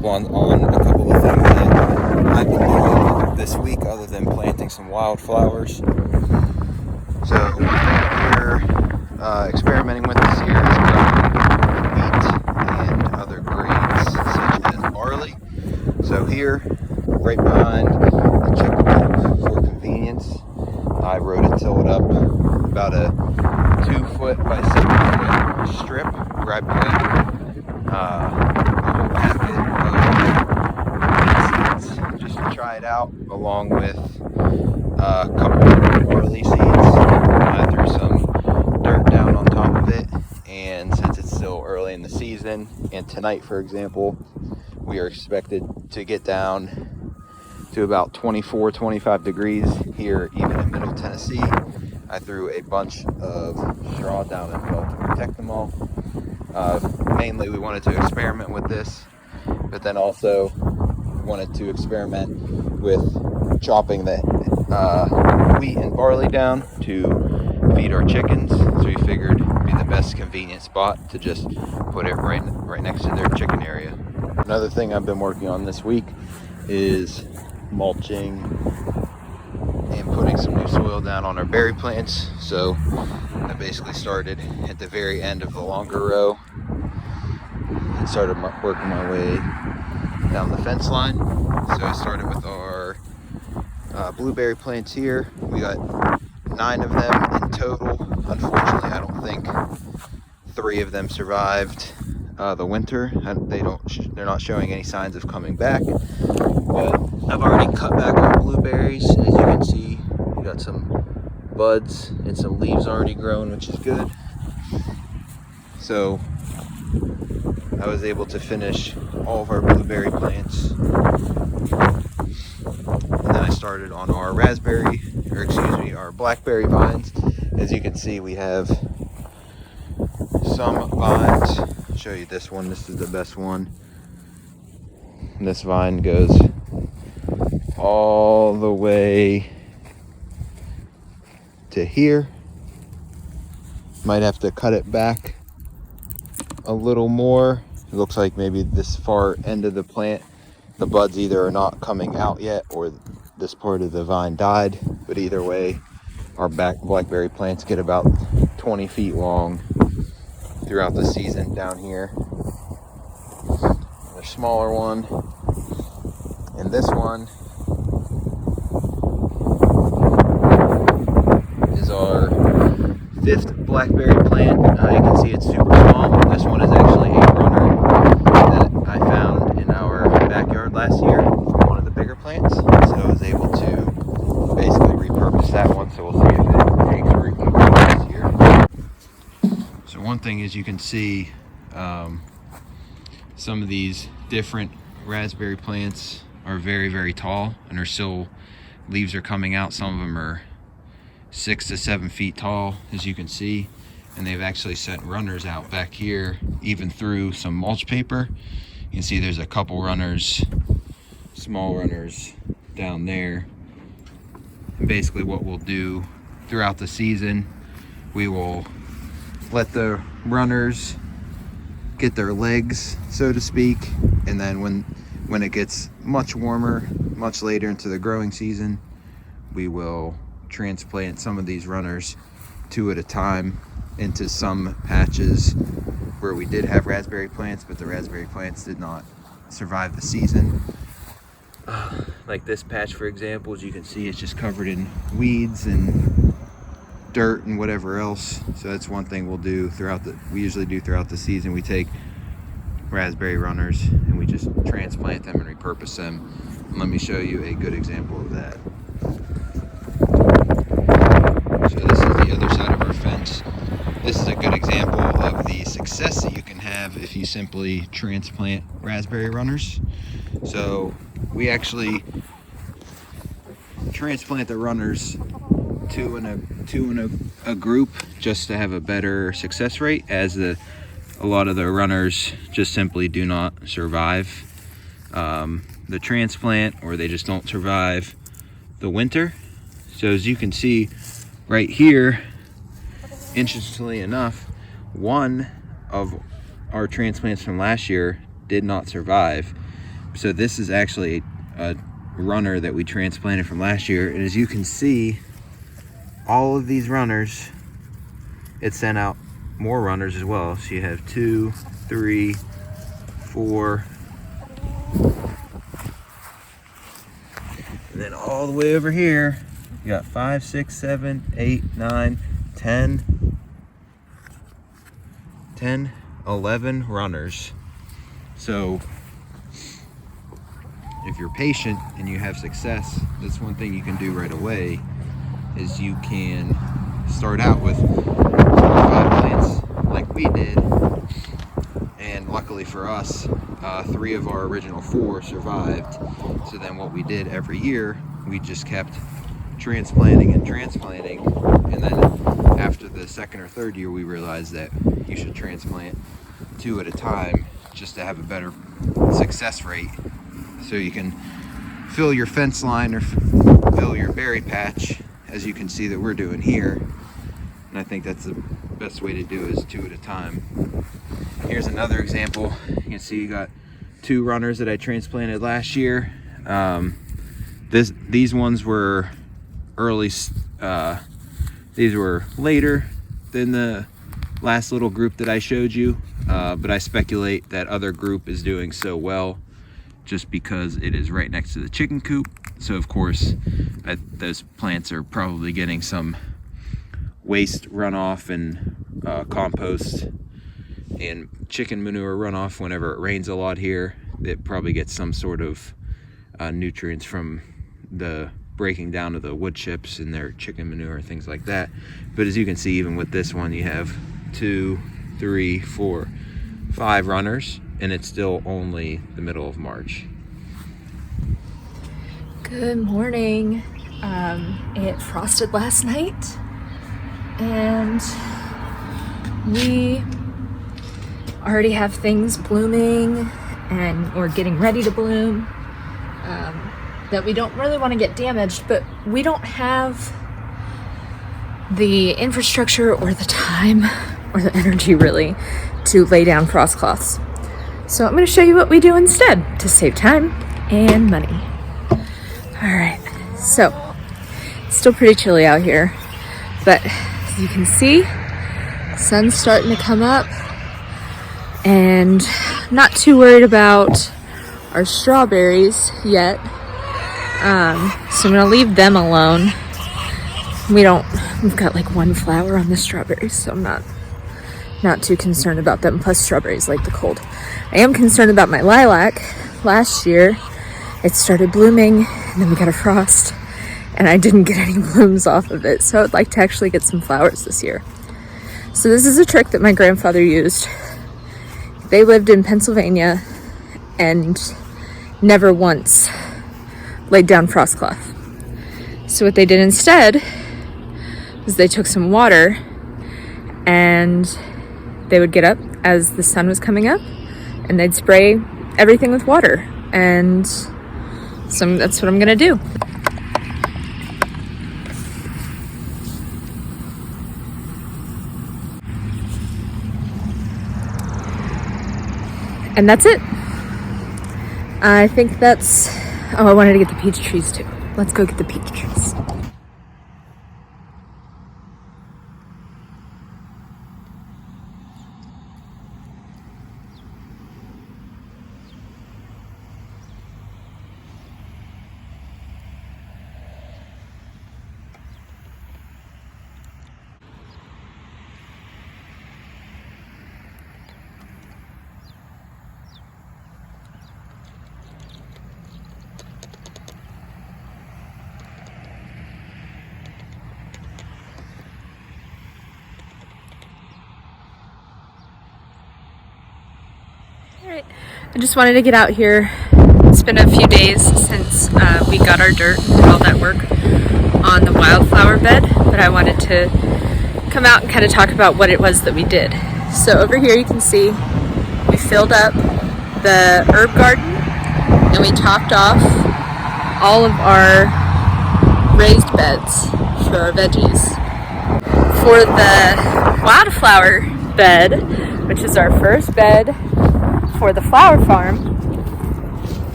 up on a couple of things that I've been doing this week other than planting some wildflowers. So one thing we're experimenting with this year is growing wheat and other grains such as barley. So here, right behind the chicken coop for convenience, I rototill it up about a 2-foot by 7-foot strip where I plant a whole basket of seeds just to try it out, along with a couple of barley seeds. I threw some dirt down on top of it, and since it's still early in the season, and tonight, for example, we are expected to get down to about 24-25 degrees here, even in Middle Tennessee. I threw a bunch of straw down as well to protect them all. Mainly we wanted to experiment with this, but then also wanted to experiment with chopping the wheat and barley down to feed our chickens. So we figured it'd be the best convenient spot to just put it right next to their chicken area. Another thing I've been working on this week is mulching and putting some new soil down on our berry plants. So I basically started at the very end of the longer row and started working my way down the fence line. So I started with our blueberry plants here. We got 9 of them in total. Unfortunately, I don't think 3 of them survived the winter. They're not showing any signs of coming back. But I've already cut back on blueberries. As you can see, we got some buds and some leaves already grown, which is good. So I was able to finish all of our blueberry plants. And then I started on our our blackberry vines. As you can see, we have some vines. I'll show you this one. This is the best one. And this vine goes all the way to here. Might have to cut it back a little more. It looks like maybe this far end of the plant, the buds either are not coming out yet or this part of the vine died. But either way, our blackberry plants get about 20 feet long throughout the season down here. A smaller one, and this one is our 5th blackberry plant. You can see it's super small. This one is actually a runner that I found in our backyard last year from one of the bigger plants. So I was able to basically repurpose that one. So we'll see if it takes root and grows this year. So one thing is, you can see some of these different raspberry plants are very, very tall, and leaves are coming out. Some of them are 6 to 7 feet tall, as you can see, and they've actually sent runners out back here, even through some mulch paper. You can see there's a couple runners, small runners down there. And basically what we'll do throughout the season, we will let the runners get their legs, so to speak, and then when it gets much warmer, much later into the growing season, we will transplant some of these runners 2 at a time into some patches where we did have raspberry plants, but the raspberry plants did not survive the season. Like this patch, for example, as you can see, it's just covered in weeds and dirt and whatever else. So that's one thing we usually do throughout the season. We take raspberry runners and we just transplant them and repurpose them. And let me show you a good example of that. So this is the other side of our fence. This is a good example of the success that you can have if you simply transplant raspberry runners. So we actually transplant the runners two in a group just to have a better success rate, as a lot of the runners just simply do not survive the transplant, or they just don't survive the winter. So as you can see right here, interestingly enough, one of our transplants from last year did not survive, So this is actually a runner that we transplanted from last year, and as you can see, all of these runners, it sent out more runners as well. So you have 2, 3, 4, and then all the way over here you got 5, 6, 7, 8, 9, 10, 11 runners. So if you're patient and you have success, that's one thing you can do right away, is you can start out with 5 plants like we did, and luckily for us, 3 of our original 4 survived. So then what we did every year, we just kept transplanting, and then after the second or third year, we realized that you should transplant 2 at a time just to have a better success rate, so you can fill your fence line or fill your berry patch, as you can see that we're doing here. And I think that's the best way to do it, is 2 at a time. Here's another example. You can see you got 2 runners that I transplanted last year. These ones were early, these were later than the last little group that I showed you, but I speculate that other group is doing so well just because it is right next to the chicken coop. So of course those plants are probably getting some waste runoff and compost and chicken manure runoff whenever it rains a lot here. It probably gets some sort of nutrients from the breaking down of the wood chips in their chicken manure, things like that. But as you can see, even with this one, you have 2, 3, 4, 5 runners, and it's still only the middle of March. Good morning. It frosted last night, and we already have things blooming and or getting ready to bloom that we don't really want to get damaged, but we don't have the infrastructure or the time or the energy really to lay down frost cloths. So I'm going to show you what we do instead to save time and money. All right, so it's still pretty chilly out here, but as you can see, the sun's starting to come up, and I'm not too worried about our strawberries yet. So I'm gonna leave them alone. We've got like 1 flower on the strawberries, so I'm not too concerned about them. Plus strawberries like the cold. I am concerned about my lilac. Last year it started blooming, and then we got a frost, and I didn't get any blooms off of it. So I'd like to actually get some flowers this year. So this is a trick that my grandfather used. They lived in Pennsylvania and never once laid down frost cloth. So what they did instead was they took some water, and they would get up as the sun was coming up, and they'd spray everything with water. And so that's what I'm gonna do. And that's it. I think that's... Oh, I wanted to get the peach trees too. Let's go get the peach trees. Alright, I just wanted to get out here. It's been a few days since we got our dirt and did all that work on the wildflower bed, but I wanted to come out and kind of talk about what it was that we did. So over here you can see we filled up the herb garden, and we topped off all of our raised beds for our veggies. For the wildflower bed, which is our first bed for the flower farm,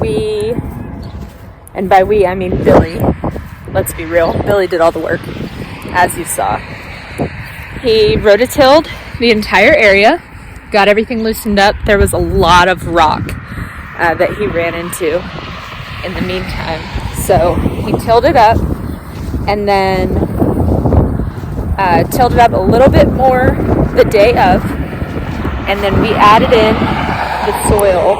and by we I mean Billy, let's be real, Billy did all the work, as you saw. He rototilled the entire area, got everything loosened up. There was a lot of rock that he ran into in the meantime. So he tilled it up, and then tilled it up a little bit more the day of, and then we added in the soil,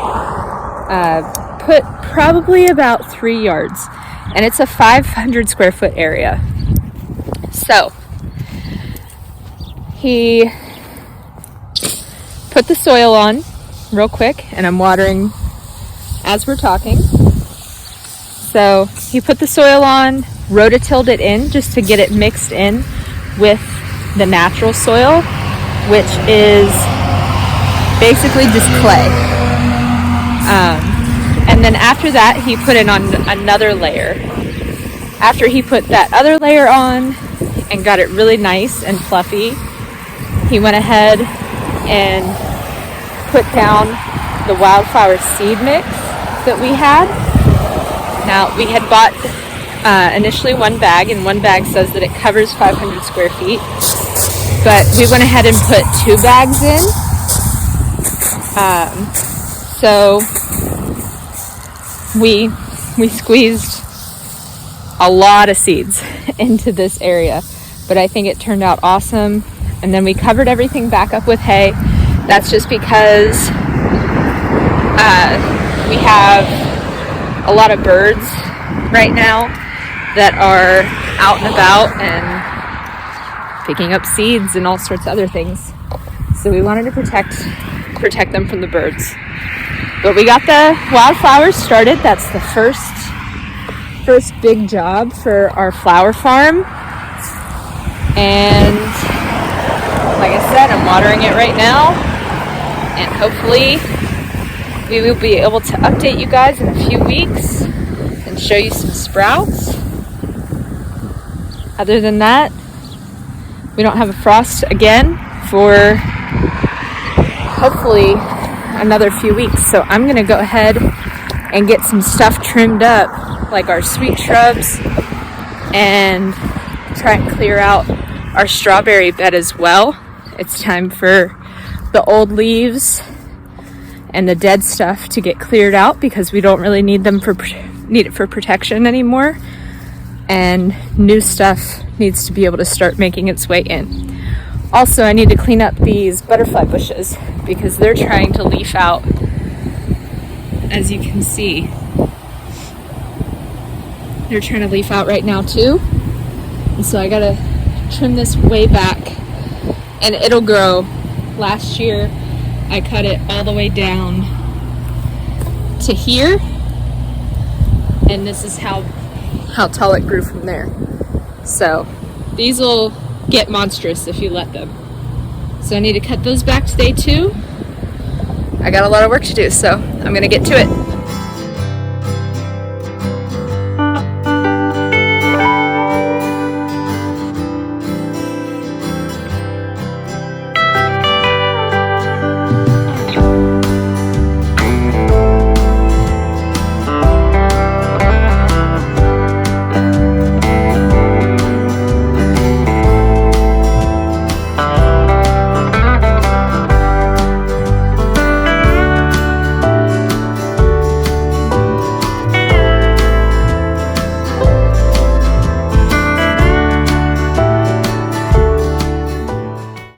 put probably about 3 yards, and it's a 500 square foot area. So he put the soil on real quick, and I'm watering as we're talking. So he put the soil on, rototilled it in just to get it mixed in with the natural soil, which is basically just clay. And then after that, he put it on another layer. After he put that other layer on and got it really nice and fluffy, he went ahead and put down the wildflower seed mix that we had. Now, we had bought initially one bag, and one bag says that it covers 500 square feet, but we went ahead and put 2 bags in. So we squeezed a lot of seeds into this area, but I think it turned out awesome. And then we covered everything back up with hay. That's just because we have a lot of birds right now that are out and about and picking up seeds and all sorts of other things. So we wanted to protect them from the birds. But we got the wildflowers started. That's the first big job for our flower farm. And like I said, I'm watering it right now, and hopefully we will be able to update you guys in a few weeks and show you some sprouts. Other than that, we don't have a frost again for hopefully another few weeks. So I'm gonna go ahead and get some stuff trimmed up, like our sweet shrubs, and try and clear out our strawberry bed as well. It's time for the old leaves and the dead stuff to get cleared out because we don't really need it for protection anymore, and new stuff needs to be able to start making its way in. Also, I need to clean up these butterfly bushes because they're trying to leaf out, as you can see. They're trying to leaf out right now too, and so I gotta trim this way back, and it'll grow. Last year I cut it all the way down to here, and this is how tall it grew from there. So these will get monstrous if you let them. So I need to cut those back today too. I got a lot of work to do, so I'm gonna get to it.